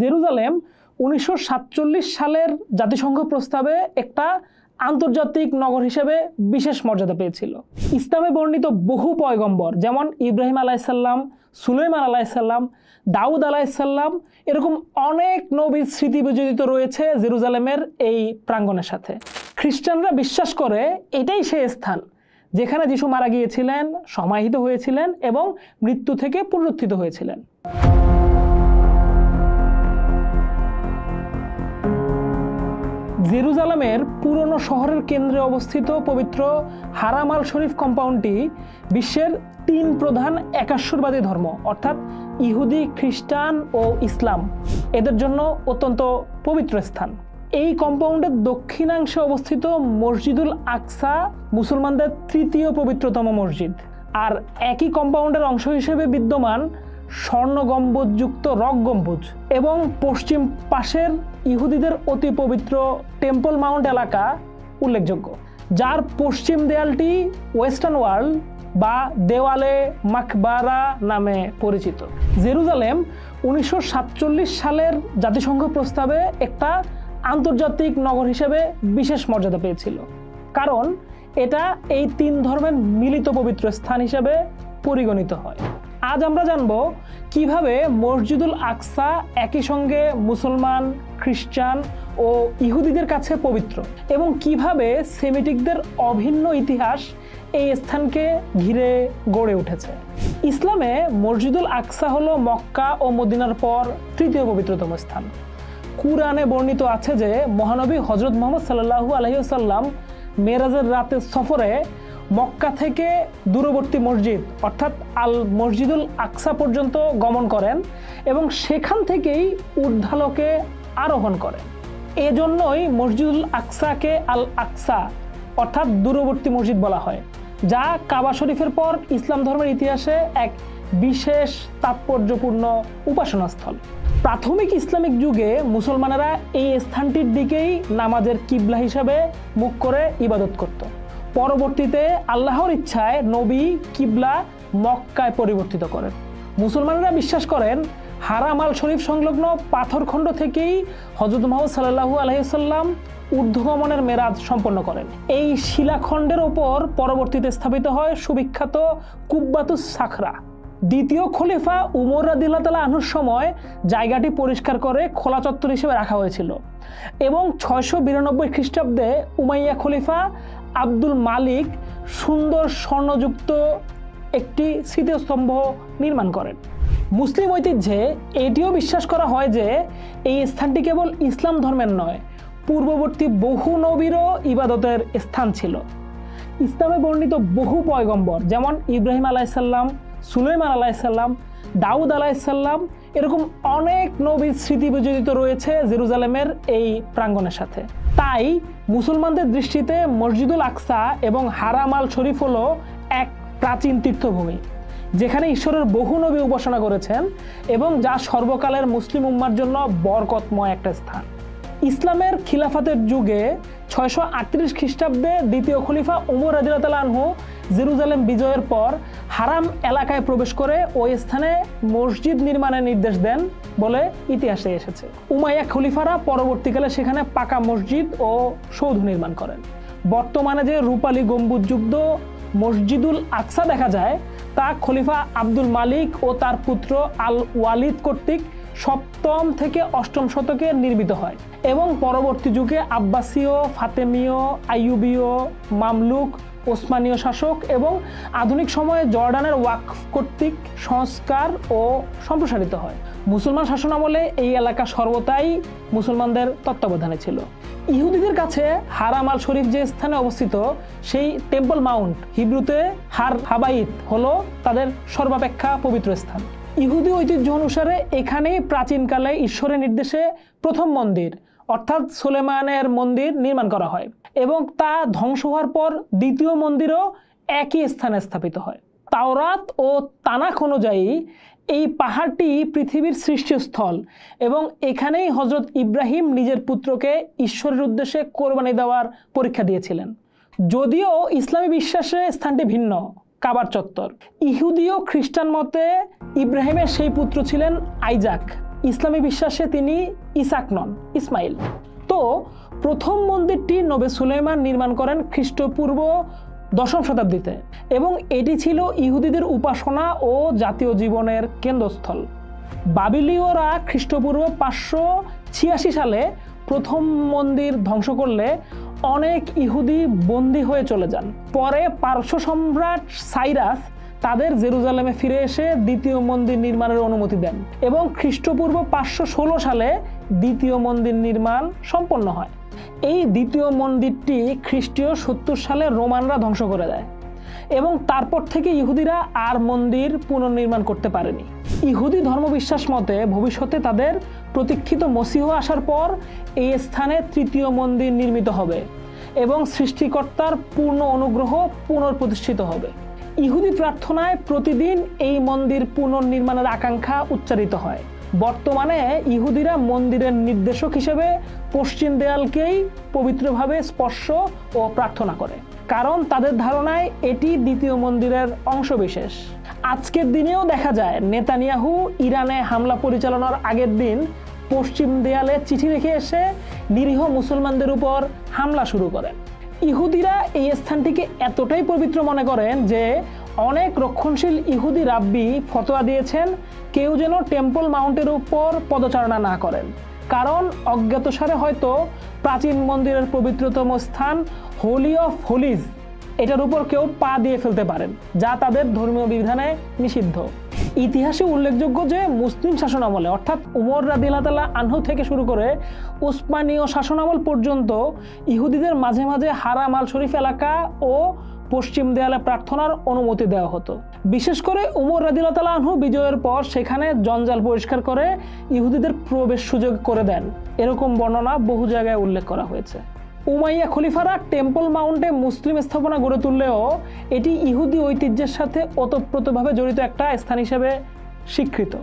Jerusalem 1947 সালের জাতিসংঘ প্রস্তাবে একটা আন্তর্জাতিক নগর হিসেবে বিশেষ মর্যাদা পেয়েছিল। ইসলামে বর্ণিত বহু পয়গম্বর যেমন ইব্রাহিম আলাইসাল্লাম, সুলাইমান আলাইসাল্লাম, দাউদ আলাইসাল্লাম, এরকম অনেক নবীর স্মৃতি বিজড়িত রয়েছে জেরুজালেমের এই প্রাঙ্গণের সাথে। খ্রিস্টানরা বিশ্বাস করে এটাই সেই স্থান যেখানে যিশু মারা গিয়েছিলেন, সমাহিত হয়েছিলেন এবং মৃত্যু থেকে পুনরুত্থিত হয়েছিলেন। জেরুজালেমের পুরনো শহরের কেন্দ্রে অবস্থিত পবিত্র হারাম আল শরীফ কম্পাউন্ডটি বিশ্বের 3 প্রধান একাশ্বরবাদী ধর্ম অর্থাৎ ইহুদি, খ্রিস্টান ও ইসলাম এদের জন্য অত্যন্ত পবিত্র স্থান। এই কম্পাউন্ডের দক্ষিণাংশে অবস্থিত মসজিদুল আকসা মুসলমানদের 3য় পবিত্রতম মসজিদ। আর একই কম্পাউন্ডের অংশ হিসেবে বিদ্যমান স্বর্ণ গম্বুজযুক্ত রক গম্বুজ এবং পশ্চিম পাশের ইহুদিদের অতি পবিত্র টেম্পল মাউন্ট এলাকা উল্লেখযোগ্য, যার পশ্চিম দেয়ালটি ওয়েস্টার্ন ওয়াল বা দেওয়ালে মাকবারা নামে পরিচিত। জেরুজালেম 1947 সালের জাতিসংঘ প্রস্তাবে একটা আন্তর্জাতিক নগর হিসেবে বিশেষ মর্যাদা পেয়েছিল, কারণ এটা এই 3 ধর্মের মিলিত পবিত্র স্থান হিসেবে পরিগণিত হয়। আজ আমরা জানব কিভাবে মসজিদুল আকসা একই সঙ্গে মুসলমান, খ্রিস্টান ও ইহুদিদের কাছে পবিত্র এবং কিভাবে সেমিটিকদের অভিন্ন ইতিহাস এই স্থানকে ঘিরে গড়ে উঠেছে। ইসলামে মসজিদুল আকসা হলো মক্কা ও মদিনার পর 3য় পবিত্রতম স্থান। কুরআনে বর্ণিত আছে যে মহানবী হযরত মুহাম্মদ সাল্লাল্লাহু আলাইহি ওয়াসাল্লাম মেরাজের রাতের সফরে মক্কা থেকে দূরবর্তী মসজিদ অর্থাৎ আল মসজিদুল আকসা পর্যন্ত গমন করেন এবং সেখান থেকেই ঊর্ধ্বালোকে আরোহণ করেন। এজন্যই মসজিদুল আকসাকে আল আকসা অর্থাৎ দূরবর্তী মসজিদ বলা হয়, যা কাবা শরীফের পর ইসলাম ধর্মের ইতিহাসে এক বিশেষ তাৎপর্যপূর্ণ উপাসনাস্থল। প্রাথমিক ইসলামিক যুগে মুসলমানেরা এই স্থানটির দিকেই নামাজের কিবলা হিসাবে মুখ করে ইবাদত করত। পরবর্তীতে আল্লাহর ইচ্ছায় নবী কিবলা মক্কায় পরিবর্তিত করেন। মুসলমানেরা বিশ্বাস করেন হারাম আল শরীফ সংলগ্ন পাথরখণ্ড থেকেই হযরত মুহাম্মদ সাল্লাল্লাহু আলাইহি ওয়াসাল্লাম ঊর্ধ্বগমনের মেরাজ সম্পন্ন করেন। এই শিলাখণ্ডের ওপর পরবর্তীতে স্থাপিত হয় সুবিখ্যাত কুব্বাতুস সাখরা। দ্বিতীয় খলিফা উমর রাদিয়াল্লাহু তাআলা আনহুর সময় জায়গাটি পরিষ্কার করে খোলা চত্বর হিসেবে রাখা হয়েছিল এবং 692 খ্রিস্টাব্দে উমাইয়া খলিফা আব্দুল মালিক সুন্দর স্বর্ণযুক্ত একটি স্মৃতিস্তম্ভ নির্মাণ করেন। মুসলিম ঐতিহ্যে এটিও বিশ্বাস করা হয় যে এই স্থানটি কেবল ইসলাম ধর্মের নয়, পূর্ববর্তী বহু নবীরও ইবাদতের স্থান ছিল। ইসলামে বর্ণিত বহু পয়গম্বর যেমন ইব্রাহিম আলাইসাল্লাম, সুলাইমান আলাইসাল্লাম, দাউদ আলাইসাল্লাম, এরকম অনেক নবীর স্মৃতি বিজড়িত রয়েছে জেরুজালেমের এই প্রাঙ্গণের সাথে। তাই মুসলমানদের দৃষ্টিতে মসজিদুল আকসা এবং হারাম আল শরীফ হলো এক প্রাচীন তীর্থভূমি যেখানে ঈশ্বরের বহু নবী উপাসনা করেছেন এবং যা সর্বকালের মুসলিম উম্মার জন্য বরকতময় একটা স্থান। ইসলামের খিলাফতের যুগে 638 খ্রিস্টাব্দে দ্বিতীয় খলিফা উমর রাদিয়াল্লাহু তাআলা আনহু জেরুজালেম বিজয়ের পর হারাম এলাকায় প্রবেশ করে ওই স্থানে মসজিদ নির্মাণের নির্দেশ দেন বলে ইতিহাসে এসেছে। উমাইয়া খলিফারা পরবর্তীকালে সেখানে পাকা মসজিদ ও সৌধ নির্মাণ করেন। বর্তমানে যে রূপালী গম্বুজযুক্ত মসজিদুল আকসা দেখা যায় তা খলিফা আব্দুল মালিক ও তার পুত্র আল ওয়ালিদ কর্তৃক 7ম থেকে 8ম শতকে নির্মিত হয় এবং পরবর্তী যুগে আব্বাসীয়, ফাতেমীয়, আইয়ুবীয়, মামলুক, ওসমানীয় শাসক এবং আধুনিক সময়ে জর্ডানের ওয়াকফ কর্তৃক সংস্কার ও সম্প্রসারিত হয়। মুসলমান শাসনামলে এই এলাকা সর্বদাই মুসলমানদের তত্ত্বাবধানে ছিল। ইহুদিদের কাছে হারাম আল শরীফ যে স্থানে অবস্থিত সেই টেম্পল মাউন্ট, হিব্রুতে হার হাবাইত, হলো তাদের সর্বাপেক্ষা পবিত্র স্থান। ইহুদি ঐতিহ্য অনুসারে এখানেই প্রাচীনকালে ঈশ্বরের নির্দেশে প্রথম মন্দির অর্থাৎ সুলেমানের মন্দির নির্মাণ করা হয় এবং তা ধ্বংস হওয়ার পর দ্বিতীয় মন্দিরও একই স্থানে স্থাপিত হয়। তাওরাত ও তানাখ অনুযায়ী এই পাহাড়টি পৃথিবীর সৃষ্টিস্থল এবং এখানেই হযরত ইব্রাহিম নিজের পুত্রকে ঈশ্বরের উদ্দেশ্যে কোরবানি দেওয়ার পরীক্ষা দিয়েছিলেন। যদিও ইসলামী বিশ্বাসে স্থানটি ভিন্ন, কাবার চত্বর। ইহুদি ও খ্রিস্টান মতে ইব্রাহিমের সেই পুত্র ছিলেন আইজাক ইসলামী বিশ্বাসে তিনি ইসাক নন, ইসমাইল। তো প্রথম মন্দিরটি নবী সুলাইমান নির্মাণ করেন খ্রিস্টপূর্ব 10ম শতাব্দীতে, এবং এটি ছিল ইহুদিদের উপাসনা ও জাতীয় জীবনের কেন্দ্রস্থল। বাবিলীয়রা খ্রিস্টপূর্ব 586 সালে প্রথম মন্দির ধ্বংস করলে অনেক ইহুদি বন্দী হয়ে চলে যান। পরে পারস্য সম্রাট সাইরাস তাদের জেরুজালেমে ফিরে এসে দ্বিতীয় মন্দির নির্মাণের অনুমতি দেন, এবং খ্রিস্টপূর্ব 516 সালে দ্বিতীয় মন্দির নির্মাণ সম্পন্ন হয়। এই দ্বিতীয় মন্দিরটি খ্রিস্টীয় 70 সালে রোমানরা ধ্বংস করে দেয়, এবং তারপর থেকে ইহুদিরা আর মন্দির পুনর্নির্মাণ করতে পারেনি। ইহুদি ধর্মবিশ্বাস মতে ভবিষ্যতে তাদের প্রতীক্ষিত মসিহ আসার পর এই স্থানে তৃতীয় মন্দির নির্মিত হবে এবং সৃষ্টিকর্তার পূর্ণ অনুগ্রহ পুনঃপ্রতিষ্ঠিত হবে। ইহুদি প্রার্থনায় প্রতিদিন এই মন্দির পুনর্নির্মাণের আকাঙ্ক্ষা উচ্চারিত হয়। বর্তমানে ইহুদিরা মন্দিরের নির্দেশক হিসেবে পশ্চিম দেয়ালকেই পবিত্রভাবে স্পর্শ ও প্রার্থনা করে, কারণ তাদের ধারণায় এটি দ্বিতীয় মন্দিরের অংশবিশেষ। আজকের দিনেও দেখা যায় নেতানিয়াহু ইরানে হামলা পরিচালনার আগের দিন পশ্চিম দেয়ালে চিঠি রেখে এসে নিরীহ মুসলমানদের উপর হামলা শুরু করেন। ইহুদিরা এই স্থানটিকে এতটাই পবিত্র মনে করেন যে অনেক রক্ষণশীল ইহুদি রাব্বি ফতোয়া দিয়েছেন কেউ যেন টেম্পল মাউন্টের উপর পদচারণা না করেন, কারণ অজ্ঞাতসারে হয়তো প্রাচীন মন্দিরের পবিত্রতম স্থান হোলি অফ হোলিজ এটার উপর কেউ পা দিয়ে ফেলতে পারেন, যা তাদের ধর্মীয় বিধানে নিষিদ্ধ। ইতিহাসে উল্লেখযোগ্য যে মুসলিম শাসনামলে অর্থাৎ উমর রাদিয়াল্লাহু তাআলা আনহু থেকে শুরু করে উসমানীয় শাসনামল পর্যন্ত ইহুদিদের মাঝে মাঝে হারাম আল শরীফ এলাকা ও পশ্চিম দেয়ালে প্রার্থনার অনুমতি দেওয়া হতো। বিশেষ করে উমর রাদিয়াল্লাহু তাআলা আনহু বিজয়ের পর সেখানে জঞ্জাল পরিষ্কার করে ইহুদিদের প্রবেশ সুযোগ করে দেন, এরকম বর্ণনা বহু জায়গায় উল্লেখ করা হয়েছে। উমাইয়া খলিফারা টেম্পল মাউন্টে মুসলিম স্থাপনা গড়ে তুললেও এটি ইহুদি ঐতিহ্যের সাথে ওতপ্রোতভাবে জড়িত একটা স্থান হিসেবে স্বীকৃত।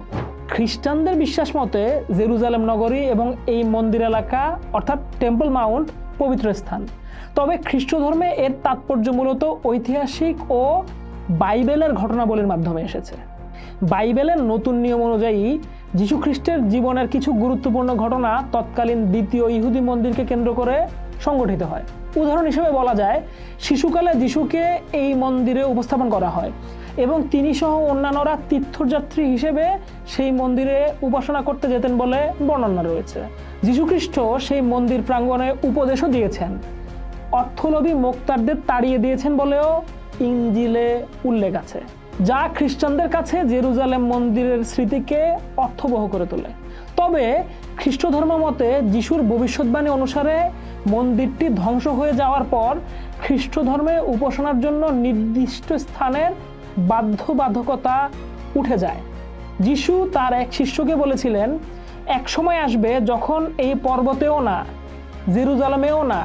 খ্রিস্টানদের বিশ্বাস মতে জেরুজালেম নগরী এবং এই মন্দির এলাকা অর্থাৎ টেম্পল মাউন্ট পবিত্র স্থান। তবে খ্রিস্ট ধর্মে এর তাৎপর্য মূলত ঐতিহাসিক ও বাইবেলের ঘটনাবলীর মাধ্যমে এসেছে। বাইবেলের নতুন নিয়ম অনুযায়ী যীশু খ্রিস্টের জীবনের কিছু গুরুত্বপূর্ণ ঘটনা তৎকালীন দ্বিতীয় ইহুদি মন্দিরকে কেন্দ্র করে সংগঠিত হয়। উদাহরণ হিসেবে বলা যায়, শিশুকালে যিশুকে এই মন্দিরে উপস্থাপন করা হয় এবং তিনি সহ অন্যান্যরা তীর্থযাত্রী হিসেবে সেই মন্দিরে উপাসনা করতে যেতেন বলে বর্ণনা রয়েছে। যীশুখ্রিস্ট সেই মন্দির প্রাঙ্গণে উপদেশও দিয়েছেন, অর্থলোভী মোক্তারদের তাড়িয়ে দিয়েছেন বলেও ইনজিলে উল্লেখ আছে, যা খ্রিস্টানদের কাছে জেরুজালেম মন্দিরের স্মৃতিকে অর্থবহ করে তোলে। তবে খ্রিস্ট ধর্ম মতে যিশুর ভবিষ্যৎবাণী অনুসারে মন্দিরটি ধ্বংস হয়ে যাওয়ার পর খ্রিস্ট ধর্মে উপাসনার জন্য নির্দিষ্ট স্থানের বাধ্যবাধকতা উঠে যায়। যিশু তার এক শিষ্যকে বলেছিলেন, এক সময় আসবে যখন এই পর্বতেও না, জেরুজালেমেও না,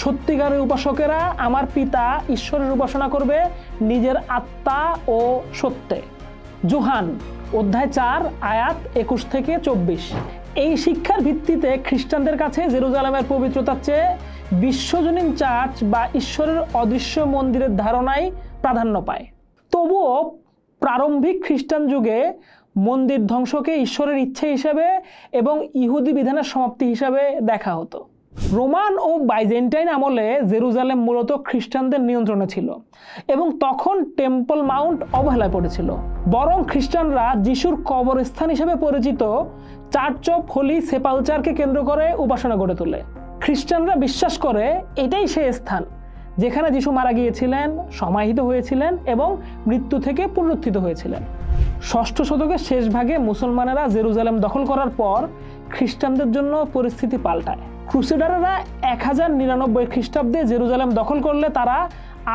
সত্যিকারের উপাসকেরা আমার পিতা ঈশ্বরের উপাসনা করবে নিজের আত্মা ও সত্যে। যোহান অধ্যায় 4 আয়াত 21 থেকে 24। এই শিক্ষার ভিত্তিতে খ্রিস্টানদের কাছে জেরুজালেমের পবিত্রতার চেয়ে বিশ্বজনীন চার্চ বা ঈশ্বরের অদৃশ্য মন্দিরের ধারণাই প্রাধান্য পায়। তবুও প্রারম্ভিক খ্রিস্টান যুগে মন্দির ধ্বংসকে ঈশ্বরের ইচ্ছে হিসেবে এবং ইহুদি বিধানের সমাপ্তি হিসাবে দেখা হতো। রোমান ও বাইজেন্টাইন আমলে জেরুজালেম মূলত খ্রিস্টানদের নিয়ন্ত্রণে ছিল এবং তখন টেম্পল মাউন্ট অবহেলায় পড়েছিল। বরং খ্রিস্টানরা যিশুর কবরস্থান হিসেবে পরিচিত চার্চ অফ হোলি সেপালচারকে কেন্দ্র করে উপাসনা গড়ে তোলে। খ্রিস্টানরা বিশ্বাস করে এটাই সেই স্থান যেখানে যিশু মারা গিয়েছিলেন, সমাহিত হয়েছিলেন এবং মৃত্যু থেকে পুনরুত্থিত হয়েছিলেন। 6ষ্ঠ শতকের শেষ ভাগে মুসলমানেরা জেরুজালেম দখল করার পর খ্রিস্টানদের জন্য পরিস্থিতি পাল্টায়। ক্রুসেডাররা 1099 খ্রিস্টাব্দে জেরুজালেম দখল করলে তারা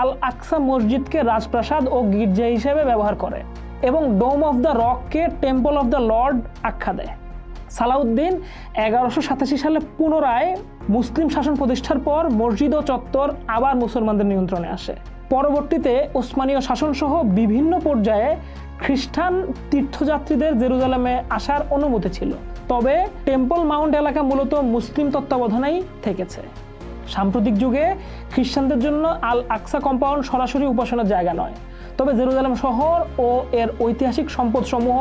আল আকসা মসজিদকে রাজপ্রাসাদ ও গির্জা হিসেবে ব্যবহার করে এবং ডোম অফ দ্য রককে টেম্পল অফ দ্য লর্ড আখ্যা দেয়। সালাউদ্দিন 1187 সালে পুনরায় মুসলিম শাসন প্রতিষ্ঠার পর মসজিদ ও চত্বর আবার মুসলমানদের নিয়ন্ত্রণে আসে। পরবর্তীতে ওসমানীয় শাসন সহ বিভিন্ন পর্যায়ে খ্রিস্টান তীর্থযাত্রীদের জেরুজালেমে আসার অনুমতি ছিল, তবে টেম্পল মাউন্ট এলাকা মূলত মুসলিম তত্ত্বাবধানেই থেকেছে। সাম্প্রতিক যুগে খ্রিস্টানদের জন্য আল আকসা কম্পাউন্ড সরাসরি উপাসনার জায়গা নয়, তবে জেরুজালেম শহর ও এর ঐতিহাসিক সম্পদসমূহ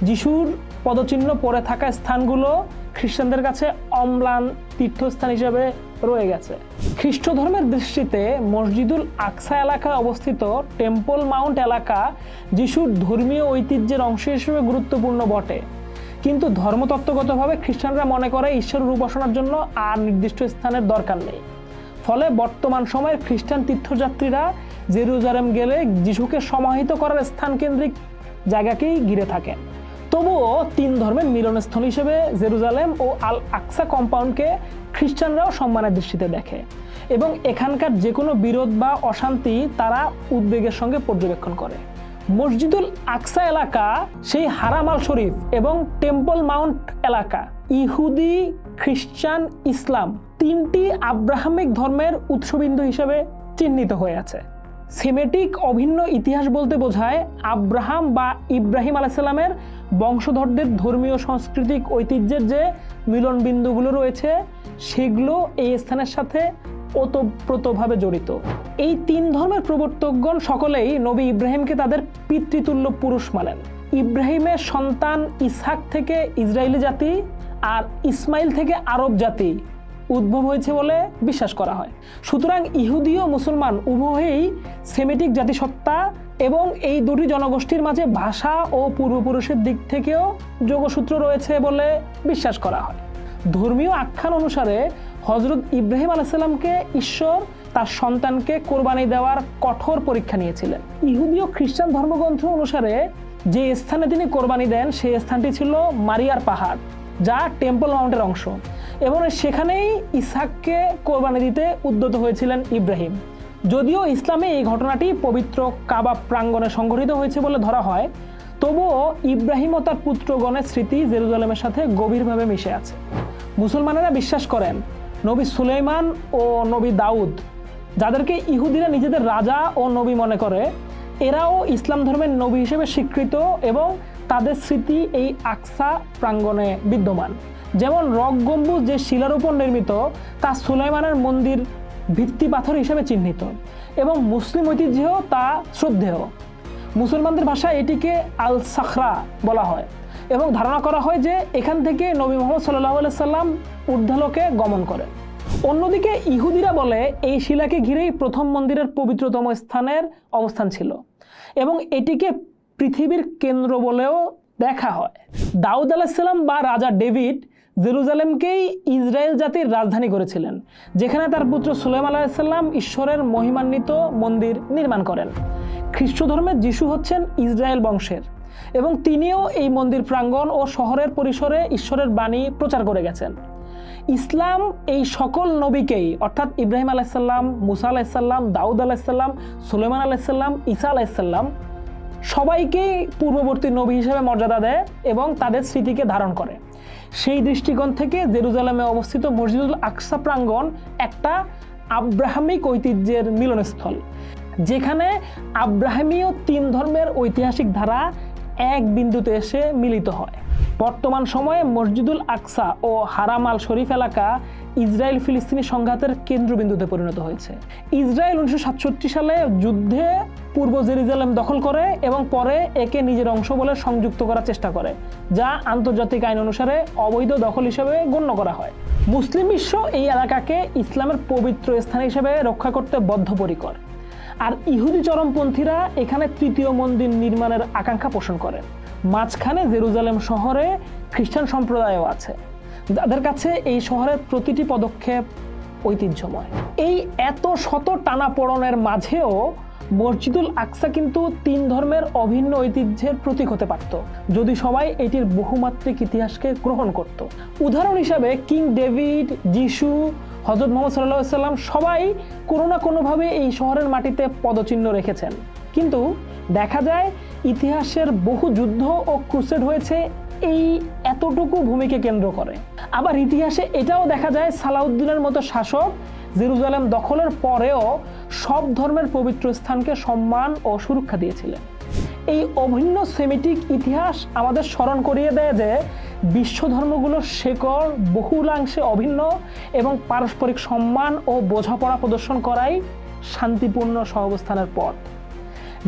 যিশুর পদচিহ্ন পড়ে থাকা স্থানগুলো খ্রিস্টানদের কাছে অম্লান তীর্থস্থান হিসেবে রয়ে গেছে। খ্রিস্ট ধর্মের দৃষ্টিতে মসজিদুল আকসা এলাকায় অবস্থিত টেম্পল মাউন্ট এলাকা যিশুর ধর্মীয় ঐতিহ্যের অংশ হিসেবে গুরুত্বপূর্ণ বটে, কিন্তু ধর্মতত্ত্বগতভাবে খ্রিস্টানরা মনে করে ঈশ্বরের উপাসনার জন্য আর নির্দিষ্ট স্থানের দরকার নেই। ফলে বর্তমান সময়ের খ্রিস্টান তীর্থযাত্রীরা জেরুজালেম গেলে যিশুকে সমাহিত করার স্থান কেন্দ্রিক জায়গাকেই ঘিরে থাকেন। তবুও তিন ধর্মের মিলনস্থল হিসেবে জেরুজালেম ও আল আকসা কম্পাউন্ডকে খ্রিস্টানরাও সম্মানের দৃষ্টিতে দেখে এবং এখানকার যে কোনো বিরোধ বা অশান্তি তারা উদ্বেগের সঙ্গে পর্যবেক্ষণ করে। মসজিদুল আকসা এলাকা সেই হারাম আল শরীফ এবং টেম্পল মাউন্ট এলাকা ইহুদি, খ্রিস্টান, ইসলাম তিনটি আব্রাহামিক ধর্মের উৎসবিন্দু হিসেবে চিহ্নিত হয়ে আছে। সেমেটিক অভিন্ন ইতিহাস বলতে বোঝায় আব্রাহাম বা ইব্রাহিম আলাইসাল্লামের বংশধরদের ধর্মীয় সাংস্কৃতিক ঐতিহ্যের যে মিলনবিন্দুগুলো রয়েছে সেগুলো এই স্থানের সাথে ওতপ্রোতভাবে জড়িত। এই তিন ধর্মের প্রবর্তকগণ সকলেই নবী ইব্রাহিমকে তাদের পিতৃতুল্য পুরুষ মানেন। ইব্রাহিমের সন্তান ইসহাক থেকে ইসরায়েলি জাতি আর ইসমাইল থেকে আরব জাতি উদ্ভব হয়েছে বলে বিশ্বাস করা হয়। সুতরাং ইহুদি ও মুসলমান উভয়েই সেমেটিক জাতিসত্তা এবং এই দুটি জনগোষ্ঠীর মাঝে ভাষা ও পূর্বপুরুষের দিক থেকেও যোগসূত্র রয়েছে বলে বিশ্বাস করা হয়। ধর্মীয় আখ্যান অনুসারে হযরত ইব্রাহিম আলাইহিসসালামকে ঈশ্বর তার সন্তানকে কোরবানি দেওয়ার কঠোর পরীক্ষা নিয়েছিলেন। ইহুদি ও খ্রিস্টান ধর্মগ্রন্থ অনুসারে যে স্থানে তিনি কোরবানি দেন সেই স্থানটি ছিল মারিয়ার পাহাড়, যা টেম্পল মাউন্টের অংশ, এবং সেখানেই ইসহাককে কোরবানি দিতে উদ্যত হয়েছিলেন ইব্রাহিম। যদিও ইসলামে এই ঘটনাটি পবিত্র কাবা প্রাঙ্গণে সংঘটিত হয়েছে বলে ধরা হয়, তবুও ইব্রাহিম ও তার পুত্রগণের স্মৃতি জেরুজালেমের সাথে গভীরভাবে মিশে আছে। মুসলমানেরা বিশ্বাস করেন নবী সুলাইমান ও নবী দাউদ, যাদেরকে ইহুদিরা নিজেদের রাজা ও নবী মনে করে, এরাও ইসলাম ধর্মের নবী হিসেবে স্বীকৃত এবং তাদের স্মৃতি এই আকসা প্রাঙ্গণে বিদ্যমান। যেমন রক গম্বুজ যে শিলার উপর নির্মিত তা সুলাইমানের মন্দির ভিত্তিপাথর হিসেবে চিহ্নিত এবং মুসলিম ঐতিহ্যেও তা শ্রদ্ধেয়। মুসলমানদের ভাষায় এটিকে আল সাখরা বলা হয় এবং ধারণা করা হয় যে এখান থেকে নবী মুহাম্মদ সাল্লাল্লাহু আলাইহি সাল্লাম ঊর্ধ্বলোকে গমন করেন। অন্যদিকে ইহুদিরা বলে এই শিলাকে ঘিরেই প্রথম মন্দিরের পবিত্রতম স্থানের অবস্থান ছিল এবং এটিকে পৃথিবীর কেন্দ্র বলেও দেখা হয়। দাউদ আলাইহিস সালাম বা রাজা ডেভিড জেরুজালেমকেই ইসরায়েল জাতির রাজধানী করেছিলেন, যেখানে তার পুত্র সুলাইমান আলাইহিস সালাম ঈশ্বরের মহিমান্বিত মন্দির নির্মাণ করেন। খ্রিস্ট ধর্মের যিশু হচ্ছেন ইসরায়েল বংশের এবং তিনিও এই মন্দির প্রাঙ্গণ ও শহরের পরিসরে ঈশ্বরের বাণী প্রচার করে গেছেন। ইসলাম এই সকল নবীকেই অর্থাৎ ইব্রাহিম আলাইহিস সালাম, মুসা আলাইহিস সালাম, দাউদ আলাইহিস সালাম, সুলাইমান আলাইহিস সালাম, ঈসা আলাইহিস সালাম সবাইকেই পূর্ববর্তী নবী হিসেবে মর্যাদা দেয় এবং তাদের স্মৃতিকে ধারণ করে। সেই দৃষ্টিকোণ থেকে জেরুজালেমে অবস্থিত মসজিদুল আকসা প্রাঙ্গণ একটা আব্রাহামিক ঐতিহ্যের মিলনস্থল, যেখানে আব্রাহামীয় তিন ধর্মের ঐতিহাসিক ধারা এক বিন্দুতে এসে মিলিত হয়। বর্তমান সময়ে মসজিদুল আকসা ও হারাম আল শরীফ এলাকা ইসরায়েল ফিলিস্তিনি সংঘাতের কেন্দ্রবিন্দুতে পরিণত হয়েছে। ইসরায়েল 1967 সালে যুদ্ধে পূর্ব জেরুজালেম দখল করে এবং পরে একে নিজের অংশ বলে সংযুক্ত করার চেষ্টা করে, যা আন্তর্জাতিক আইন অনুসারে অবৈধ দখল হিসেবে গণ্য করা হয়। মুসলিম বিশ্ব এই এলাকাকে ইসলামের পবিত্র স্থান হিসেবে রক্ষা করতে বদ্ধপরিকর, আর ইহুদি চরমপন্থীরা এখানে তৃতীয় মন্দির নির্মাণের আকাঙ্ক্ষা পোষণ করেন। মাঝখানে জেরুজালেম শহরে খ্রিস্টান সম্প্রদায়ও আছে, যাদের কাছে এই শহরের প্রতিটি পদক্ষেপ ঐতিহ্যময়। এই এত শত টানাপোড়েনের মাঝেও মসজিদুল আকসা কিন্তু তিন ধর্মের অভিন্ন ঐতিহ্যের প্রতীক হতে পারত, যদি সবাই এটির বহুমাত্রিক ইতিহাসকে গ্রহণ করত। উদাহরণ হিসাবে কিং ডেভিড, যিশু, হযরত মুহাম্মদ সাল্লাল্লাহু আলাইহি সাল্লাম সবাই কোনো না কোনোভাবে এই শহরের মাটিতে পদচিহ্ন রেখেছেন, কিন্তু দেখা যায় ইতিহাসের বহু যুদ্ধ ও ক্রুসেড হয়েছে এই এতটুকু ভূমিকে কেন্দ্র করে। আবার ইতিহাসে এটাও দেখা যায় সালাউদ্দিনের মতো শাসক জেরুজালেম দখলের পরেও সব ধর্মের পবিত্র স্থানকে সম্মান ও সুরক্ষা দিয়েছিলেন। এই অভিন্ন সেমিটিক ইতিহাস আমাদের স্মরণ করিয়ে দেয় যে বিশ্ব ধর্মগুলোর শেকড় বহুলাংশে অভিন্ন এবং পারস্পরিক সম্মান ও বোঝাপড়া প্রদর্শন করাই শান্তিপূর্ণ সহাবস্থানের পথ।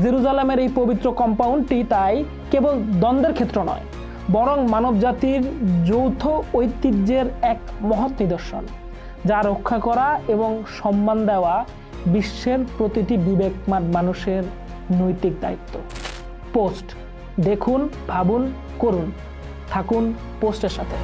জেরুজালেমের এই পবিত্র কম্পাউন্ডটি তাই কেবল দ্বন্দ্বের ক্ষেত্র নয়, বরং মানবজাতির যৌথ ঐতিহ্যের এক মহৎ নিদর্শন, যা রক্ষা করা এবং সম্মান দেওয়া বিশ্বের প্রতিটি বিবেকমান মানুষের নৈতিক দায়িত্ব। পোস্ট দেখুন, ভাবুন, করুন। থাকুন পোস্টের সাথে।